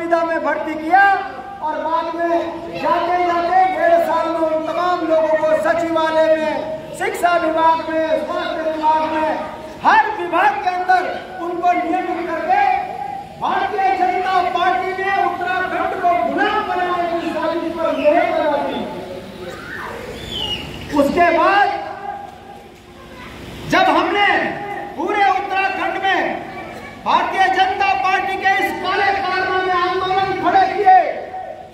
संविदा में भर्ती किया और बाद में जाते जाते 1.5 साल में उन तमाम लोगों को सचिवालय में, शिक्षा विभाग में, स्वास्थ्य विभाग में, हर विभाग के अंदर उनको नियमित करके भारतीय जनता पार्टी ने उत्तराखंड को गुलाम बनाने की साजिश पर मोहर लगा दी। उसके बाद जब हमने पूरे उत्तराखंड में भारतीय जनता पार्टी के इस काले कारनामे में आंदोलन खड़े किए,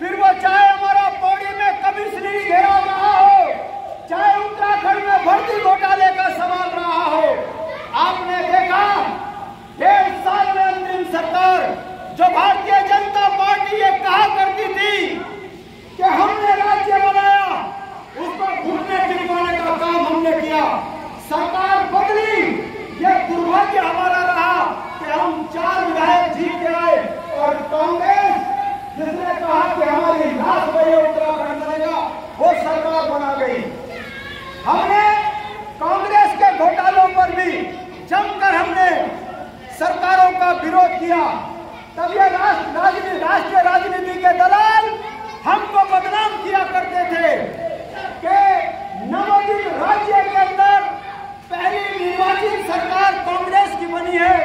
फिर वो चाहे हमारा पौड़ी में कमिश्नरी घेराव रहा हो, चाहे उत्तराखंड में भर्ती घोटाले का सवाल रहा हो, आपने देखा 1.5 साल में अंतरिम सरकार जो भारतीय जनता पार्टी ये कहा करती थी कि हमने राज्य बनाया, उसको घुटने गिरवाने का काम हमने किया। सरकार बदली, ये दुर्भाग्य हमारा रहा कि हम 4 विधायक जीत के आए और कांग्रेस जिसने कहा कि हमारी लाश बने उत्तराखंड बनेगा, वो सरकार बना गई। हमने कांग्रेस के घोटालों पर भी जमकर हमने सरकारों का विरोध किया। तब ये राष्ट्रीय राजनीति के दलाल हमको बदनाम किया करते थे कि नवोदित राज्य के अंदर पहली निर्वाचित सरकार कांग्रेस की बनी है,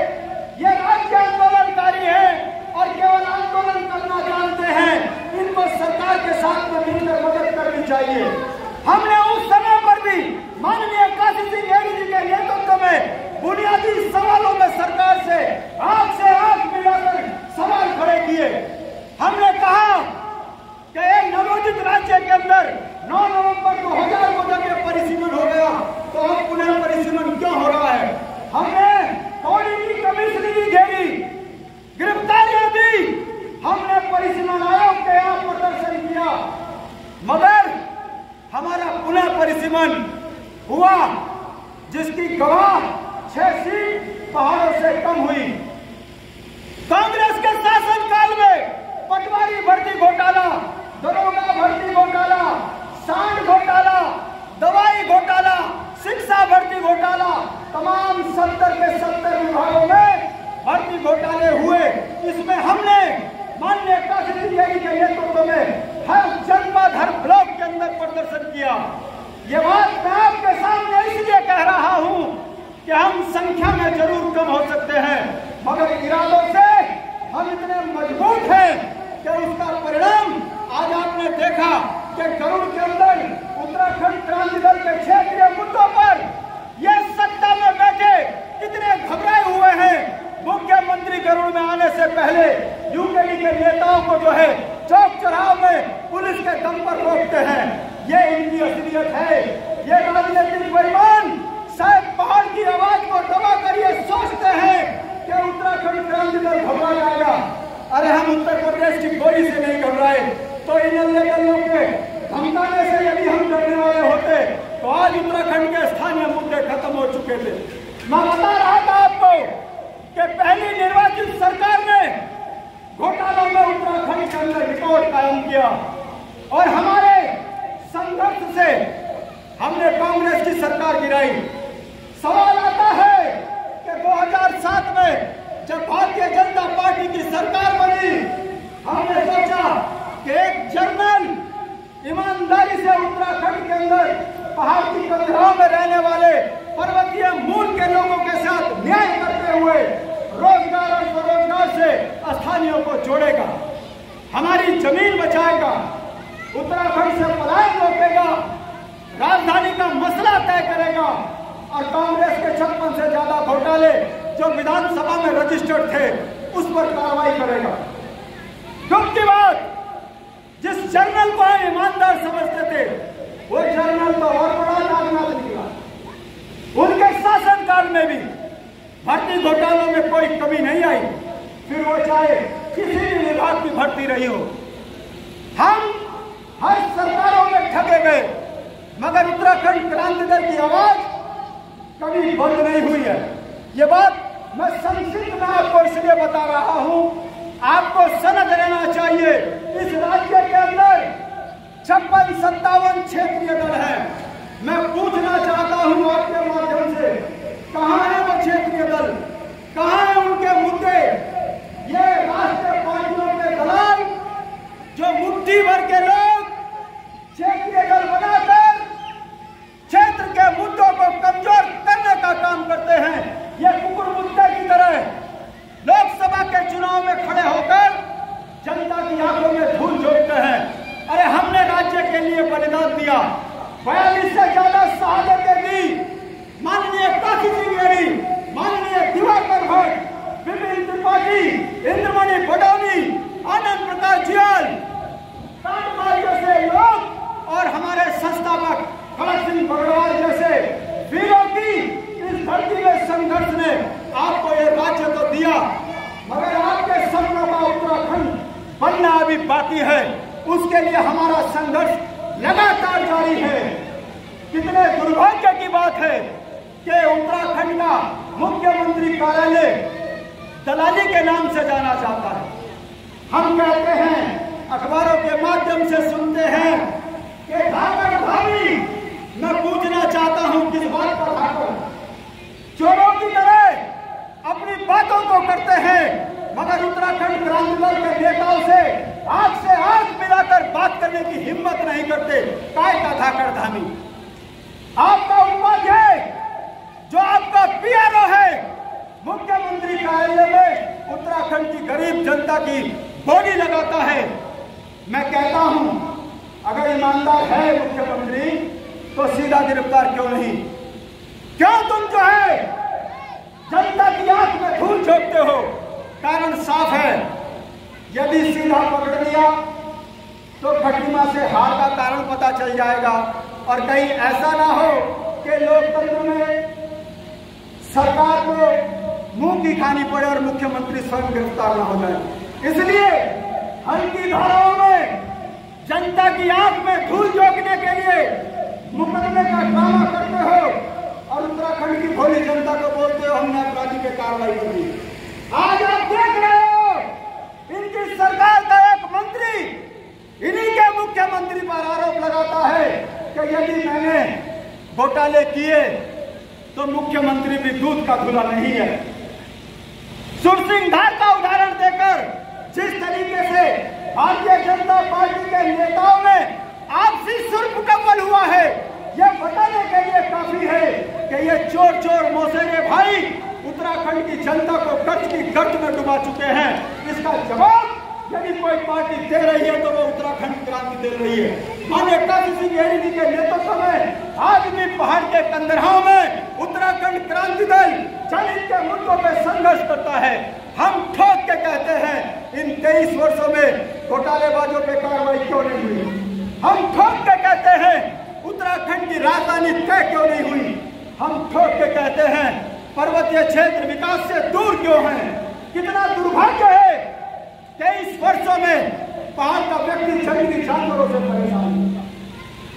ये राज्य आंदोलनकारी है और केवल आंदोलन करना जानते हैं, इनको सरकार के साथ में मिलकर मदद करनी चाहिए। हमने उस समय पर भी माननीय काशी सिंह जी के नेतृत्व में बुनियादी सवालों में सरकार से आंख मिलाकर सवाल खड़े किए। हमने कहा कि एक नवोदित राज्य के अंदर 9 नवंबर 2000 को जब ये परिसीमन हो गया तो अब पुनः परिसीमन क्यों हो रहा है? हमने पौड़ी की कमिश्नरी घेरी, गिरफ्तारियां दी, हमने परिसीमन आयोग के यहाँ प्रदर्शन किया, मगर हमारा पुनः परिसीमन हुआ जिसकी गवाह 6 सीट पहाड़ों से कम हुई। कांग्रेस के शासनकाल में पटवारी भर्ती घोटाला, दरोगा भर्ती घोटाला, सांड घोटाला, दवाई घोटाला, शिक्षा भर्ती घोटाला, तमाम 70 के 70 विभागों में भर्ती घोटाले हुए। इसमें हमने माननीय काशी सिंह जी के नेतृत्व में हर जनपद, हर ब्लॉक के अंदर प्रदर्शन किया। ये बात मैं आपके सामने इसलिए कह रहा हूं कि हम संख्या में जरूर कम हो सकते हैं, मगर इरादों से हम इतने मजबूत हैं कि उसका परिणाम आज आपने देखा कि गरुड़ के अंदर उत्तराखंड क्रांति दल के क्षेत्रीय मुद्दों पर ये सत्ता में बैठे कितने घबराए हुए हैं। मुख्यमंत्री गरुड़ में आने से पहले यूकेडी के नेताओं को जो है चौक चौराहों में पुलिस के दम पर रोकते हैं। ये इनकी असलियत है। ये राजनीतिक बेईमान शायद पहाड़ की आवाज को दबा कर ये सोचते हैं कि उत्तराखंड क्रांति दल घबरा जाएगा। अरे हम उत्तर प्रदेश की गोली से नहीं घबराए, तो इन लोगों के धमकाने से यदि हम डरने वाले होते तो आज उत्तराखंड के स्थानीय मुद्दे खत्म हो चुके थे। मैं बता रहा था आपको कि पहली निर्वाचित सरकार ने घोटालों में उत्तराखंड के अंदर रिकॉर्ड कायम किया और हमारे संघर्ष से हमने कांग्रेस की सरकार गिराई। सवाल आता है कि 2007 में जब भारतीय जनता पार्टी की सरकार बनी, हमने सोचा कि एक जर्नल ईमानदारी से उत्तराखंड के अंदर पहाड़ की कतराओं में रहने वाले पर्वतीय मूल के लोगों के साथ न्याय करते हुए रोजगार और स्वरोजगार से स्थानीयों को जोड़ेगा, हमारी जमीन बचाएगा, उत्तराखंड से पलायन रोकेगा, राजधानी का मसला तय करेगा और कांग्रेस के 56 से ज्यादा घोटाले जो विधानसभा में रजिस्टर्ड थे उस पर कार्रवाई करेगा। दुख की बात, जिस जर्नल को हम ईमानदार समझते थे वो जर्नल तो और बड़ा नागनाथ निकला। उनके शासनकाल में भी भर्ती घोटालों में कोई कमी नहीं आई, फिर वो चाहे किसी भी विभाग की भर्ती रही हो। हम हर सरकारों में ठगे गए, मगर उत्तराखंड क्रांति दल की आवाज कभी बंद नहीं हुई है। ये बात मैं संक्षिप्त में आपको इसलिए बता रहा हूं, आपको समझ लेना चाहिए इस राज्य के अंदर 56-57 क्षेत्रीय दल है। मैं पूछना चाहता हूं आपके माध्यम से, कहां है वो क्षेत्रीय दल, कहां है उनके मुद्दे? ये राष्ट्रीय पार्टियों के दलाल भदौनी, आनंद प्रकाश जियाल, कांडपाल जैसे लोग और हमारे संस्थापक खड़क सिंह बगड़वाल जैसे वीरों की इस धरती में संघर्ष ने आपको ये राज्य तो दिया, मगर आपके सपनों का उत्तराखंड बनना अभी बाकी है। उसके लिए हमारा संघर्ष लगातार जारी है। कितने दुर्भाग्य की बात है कि उत्तराखंड का मुख्यमंत्री कार्यालय दलाली के नाम से जाना जाता है। हम कहते हैं, अखबारों के माध्यम से सुनते हैं कि धाकर भाभी, मैं पूछना चाहता हूं किस बात पर धाकर चोरों की तरह अपनी बातों को करते हैं, मगर उत्तराखंड क्रांति दल के नेताओं से आंख मिलाकर बात करने की हिम्मत नहीं करते। काय का धाकर धामी, आपका उपाध्याय जो आपका पीआरओ है, मुख्यमंत्री कार्यालय में उत्तराखंड की गरीब जनता की बोली लगाता है। मैं कहता हूं, अगर ईमानदार है मुख्यमंत्री तो सीधा गिरफ्तार क्यों नहीं? क्यों तुम जो है जनता की आंख में धूल झोंकते हो? कारण साफ है, यदि सीधा पकड़ लिया तो खटीमा से हार का कारण पता चल जाएगा और कहीं ऐसा ना हो कि लोकतंत्र में सरकार को मुंह की खानी पड़े और मुख्यमंत्री स्वयं गिरफ्तार ना हो जाए। इसलिए हल्की धाराओं में जनता की आंख में धूल झोंकने के लिए मुकदमे का ड्रामा करते हो और उत्तराखंड की भोली जनता को बोलते हो हमने अपराधी पे कार्रवाई की। आज आप देख रहे हो, इनकी सरकार का एक मंत्री इन्हीं के मुख्यमंत्री पर आरोप लगाता है कि यदि मैंने घोटाले किए तो मुख्यमंत्री भी दूध का धुला नहीं है। सुरसिंगार का उदाहरण देकर जिस तरीके से भारतीय जनता पार्टी के नेताओं में आपसी सुरपुटम्बल हुआ है, यह बताने के लिए काफी है कि ये चोर चोर मौसेरे भाई उत्तराखंड की जनता को कर्ज की गर्त में डुबा चुके हैं। इसका जवाब यदि कोई पार्टी दे रही है तो वो उत्तराखंड क्रांति दे रही है। माननीय काशी सिंह ऐरी जी के नेतृत्व में आज भी पहाड़ के कंदराओं में उत्तराखंड क्रांति दल जनहित के मुद्दों पर संघर्ष करता है। हम ठोक के कहते हैं, इन 23 वर्षों में घोटालेबाजों पे कार्रवाई क्यों नहीं हुई? हम ठोक के कहते हैं, उत्तराखंड की राजधानी तय क्यों नहीं हुई? हम ठोक के कहते हैं, पर्वतीय क्षेत्र विकास से दूर क्यों है? कितना दुर्भाग्य है, 23 वर्षों में पहाड़ का व्यक्ति जंगली जानवरों से परेशान,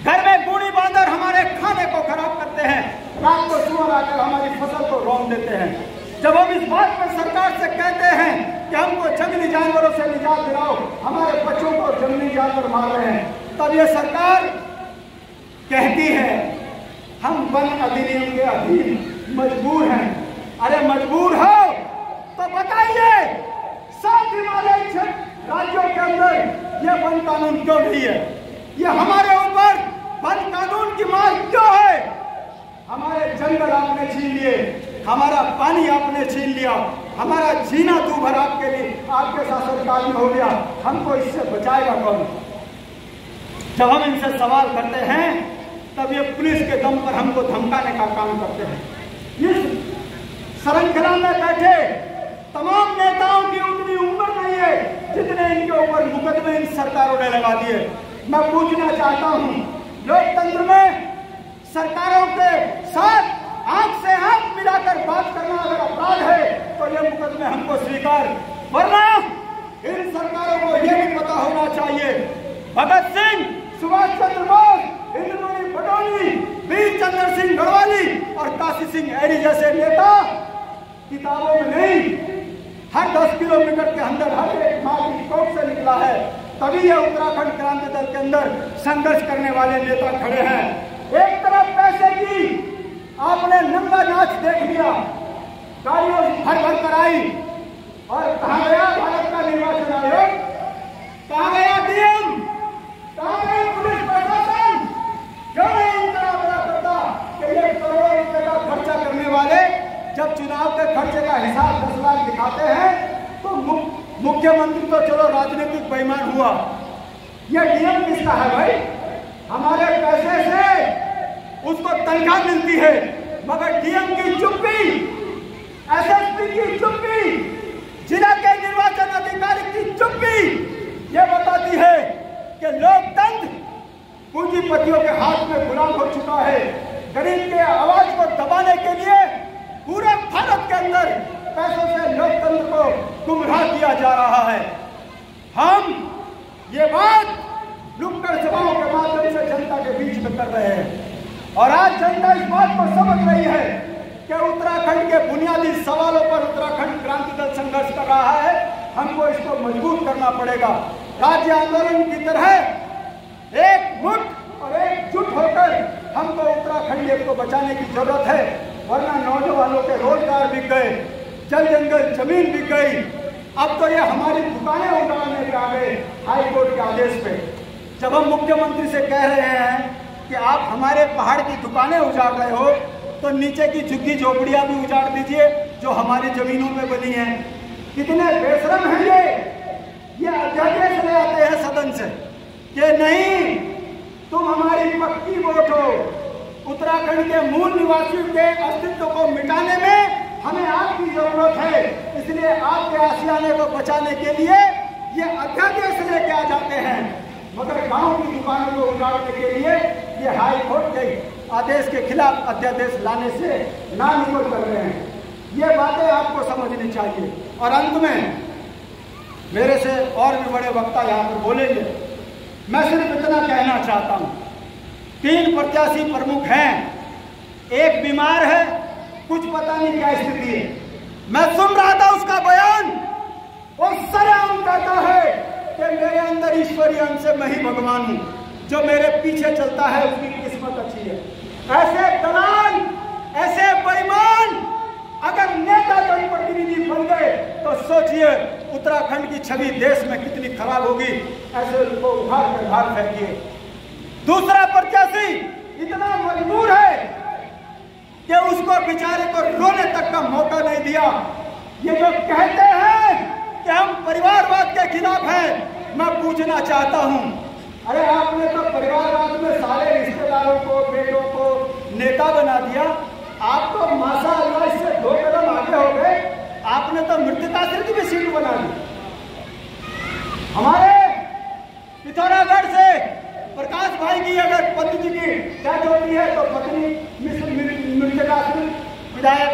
घर में बूढ़ी बांदर हमारे खाने को खराब करते हैं, रात को सुअर आकर हमारी फसल को रौंद देते हैं। जब हम इस बात पर सरकार से कहते हैं कि हमको जंगली जानवरों से निजात दिलाओ, हमारे बच्चों को जंगली जानवर मार रहे हैं, तब ये सरकार कहती है हम वन अधिनियम के अधीन मजबूर हैं। अरे मजबूर हो तो बताइए, 7 हिमालय क्षेत्र राज्यों के अंदर ये वन कानून क्यों नहीं है? ये हमारे ऊपर वन कानून की मार क्यों है? हमारे जंगल आपने छीन लिए, हमारा पानी आपने छीन लिया, हमारा जीना दूभर आपके लिए आपके शासनकाल में हो गया। हमको इससे बचाएगा कौन? जब हम इनसे सवाल करते हैं तब ये पुलिस के दम पर हमको धमकाने का काम करते हैं। इस श्रृंखला में बैठे तमाम नेताओं की उतनी उम्र नहीं है जितने इनके ऊपर मुकदमे इन सरकारों ने लगा दिए। मैं पूछना चाहता हूं, लोकतंत्र में सरकारों के साथ आंख से आंख मिलाकर बात करना अगर अपराध है तो ये मुकदमे हमको स्वीकार, वरना इन सरकारों को यह भी पता होना चाहिए भगत सिंह, सुभाष चंद्र बोस, इंद्रमणि भदौनी, वीर चंद्र सिंह गढ़वाली और काशी सिंह ऐरी जैसे नेता किताबों में नहीं, हर 10 किलोमीटर के अंदर हर एक माँ की कोख से निकला है। तभी यह उत्तराखंड क्रांति दल के अंदर संघर्ष करने वाले नेता खड़े हैं। एक तरफ पैसे की आपने नंगा नाच देख लिया, गाड़ियों भर भर कर आई, और कहा गया भारत का निर्वाचन आयोग, कहा गया डीएम, कहा गया पुलिस प्रशासन, क्यों नहीं इतना बड़ा करता कि ये करोड़ों रुपए का खर्चा करने वाले जब चुनाव के खर्चे का हिसाब 10 लाख दिखाते हैं तो मुख्यमंत्री तो चलो राजनीतिक बेईमान हुआ, ये डीएम किसका है भाई? हमारे पैसे से उसको तनख्वाह मिलती है, मगर डीएम की चुप्पी, एसएसपी की चुप्पी, जिला के निर्वाचन अधिकारी पूंजीपतियों के हाथ में गुलाम हो चुका है। गरीब के आवाज को दबाने के लिए पूरे भारत के अंदर पैसों से लोकतंत्र को गुमराह किया जा रहा है। हम ये बात नुक्कड़ सभाओं के माध्यम से जनता के बीच में कर रहे हैं और आज जनता इस बात को समझ रही है कि उत्तराखंड के बुनियादी सवालों पर उत्तराखंड क्रांति दल संघर्ष कर रहा है। हमको इसको मजबूत करना पड़ेगा। राज्य आंदोलन की तरह एक मुठ और एकजुट होकर हमको उत्तराखंड को बचाने की जरूरत है, वरना नौजवानों के रोजगार बिक गए, जल जंगल जमीन बिक गई। अब तो ये हमारी दुकानें उजाड़ने पे आ गए हाई कोर्ट के आदेश पे। जब हम मुख्यमंत्री से कह रहे हैं कि आप हमारे पहाड़ की दुकानें उजाड़ रहे हो, तो नीचे की झुग्गी झोपड़ियां भी उजाड़ दीजिए जो हमारी जमीनों में बनी हैं। कितने बेशरम हैं ये अध्यादेश ले आते हैं सदन से कि नहीं, तुम हमारी पक्की वोट हो। उत्तराखंड के मूल निवासियों के अस्तित्व को मिटाने में हमें आपकी जरूरत है, इसलिए आपके आशियाने को बचाने के लिए ये अध्यादेश लेके आ जाते हैं। मगर गांव की दुकानों को उजाड़ने के लिए ये हाई कोर्ट के आदेश के खिलाफ अध्यादेश लाने से ना निकल कर रहे हैं। ये बातें आपको समझनी चाहिए। और अंत में मेरे से और भी बड़े वक्ता यहाँ पर बोलेंगे, मैं सिर्फ इतना कहना चाहता हूँ, 3 प्रत्याशी प्रमुख हैं, एक बीमार है, कुछ पता नहीं क्या स्थिति है। मैं सुन रहा था उसका बयान, वो सरेआम कहता है कि मेरे अंदर ईश्वरीय अंश से मैं ही भगवान हूँ, जो मेरे पीछे चलता है उसकी किस्मत अच्छी है। ऐसे दलाल, ऐसे बेईमान अगर नेता जनप्रतिनिधि बन गए तो सोचिए उत्तराखंड की छवि देश में कितनी खराब होगी। ऐसे उनको उखाड़ कर बाहर फेंकिए। दूसरा प्रत्याशी इतना मजबूर है कि उसको बेचारे को रोने तक का मौका नहीं दिया। ये जो कहते हैं कि हम परिवारवाद के खिलाफ हैं, मैं पूछना चाहता हूं, अरे आपने तो परिवारवाद में सारे रिश्तेदारों को, बेटों को नेता बना दिया। आप तो माशाअल्लाह इससे 2 कदम आगे हो गए, आपने तो मृतकाश्रित की भी सीट बना दी। हमारे पिथौरागढ़ से प्रकाश भाई की अगर पत्नी की डेथ होती है तो पत्नी मृतकाश्रित विधायक,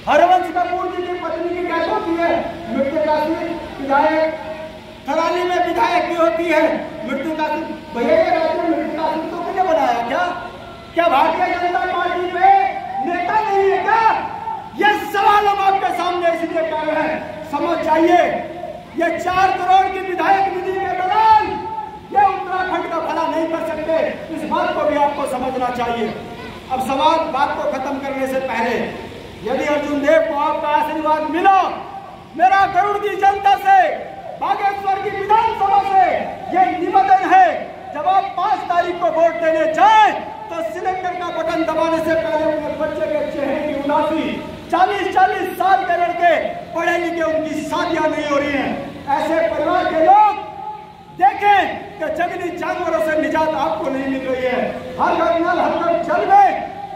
हरवंश कपूर जी की पत्नी की डेथ होती है मृतकाश्रित विधायक, थराली में विधायक भी होती है मृतकाश्रित। भैया ये राज्य मृतकाश्रित तो किसने बनाया? क्या भारतीय जनता पार्टी पे नेता नहीं है क्या? ये सवाल हम आपके सामने इसलिए कर रहे हैं। समझ जाइए, ये 4 करोड़ की विधायक निधि के दलाल ये उत्तराखंड का भला नहीं कर सकते। इस बात को भी आपको समझना चाहिए। अब सवाल बात को खत्म करने से पहले, यदि अर्जुन देव को आपका आशीर्वाद मिला, मेरा गरुड़ की जनता से, बागेश्वर की विधानसभा से ये निवेदन है, जब आप 5 तारीख को वोट देने जाए तो सिलेंडर का बटन दबाने से पहले अपने बच्चे के चेहरे की उदासी, 40-40 साल के लड़के पढ़े लिखे उनकी शादियां नहीं हो रही हैं। ऐसे परिवार के लोग देखें कि जंगली जानवरों से निजात आपको नहीं मिल रही है। हर घर नल, हर घर जल में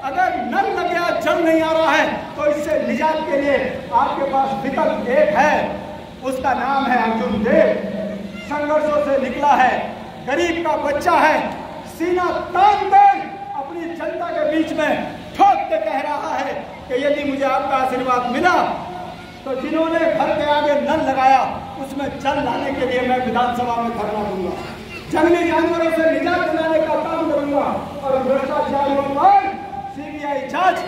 अगर नल लग गया, जल नहीं आ रहा है, तो इससे निजात के लिए आपके पास विकल्प एक है, उसका नाम है अर्जुन देव। संघर्षों से निकला है, गरीब का बच्चा है, सीना तान कर अपनी जनता के बीच में ठोक के कह रहा है कि यदि मुझे आपका आशीर्वाद मिला तो जिन्होंने घर के आगे नल लगाया उसमें जल लाने के लिए मैं विधानसभा में धरना दूंगा, जंगली जानवरों से निजात दिलाने का काम करूंगा और भ्रष्टाचारियों पर सीबीआई जांच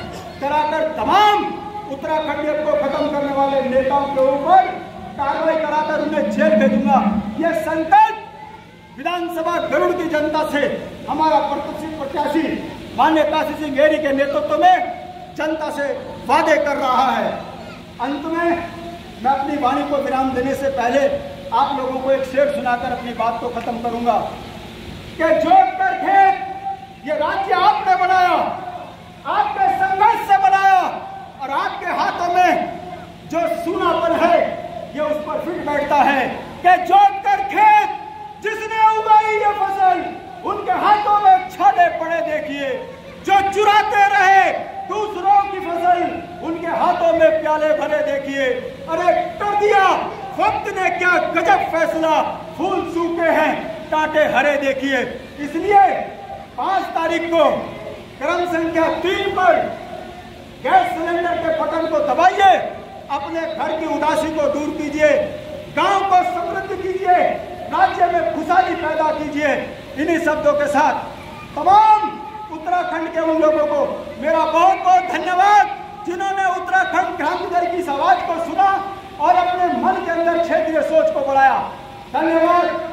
कराकर तमाम उत्तराखंड को खत्म करने वाले नेताओं के ऊपर कार्रवाई कराकर उन्हें जेल भेजूंगा। यह संकल्प विधानसभा गरुड़ की जनता से हमारा प्रत्याशी माननीय काशी सिंह हेरी के नेतृत्व में जनता से वादे कर रहा है। अंत में मैं अपनी वाणी को विराम देने से पहले आप लोगों को एक शेर सुनाकर अपनी बात को खत्म करूंगा कि जोत कर खेत ये राज्य आपने बनाया, आपके संघर्ष से बनाया और आपके हाथों में जो सूनापन है ये उस पर फिट बैठता है कि जोत कर खेत जिसने उगाई ये फसल उनके हाथों में छाले पड़े देखिए, जो चुराते रहे दूसरों की फसल उनके हाथों में प्याले भरे देखिए। अरे कर दिया वक्त ने क्या गजब फैसला, फूल सूखे हैं कांटे हरे देखिए। इसलिए 5 तारीख को क्रम संख्या 3 पर गैस सिलेंडर के बटन को दबाइए, अपने घर की उदासी को दूर कीजिए, गांव को समृद्ध कीजिए, राज्य में खुशहाली पैदा कीजिए। इन्हीं शब्दों के साथ तमाम उत्तराखंड के उन लोगों को मेरा बहुत बहुत धन्यवाद, जिन्होंने उत्तराखंड क्रांति दल की इस आवाज को सुना और अपने मन के अंदर क्षेत्रीय सोच को बढ़ाया। धन्यवाद।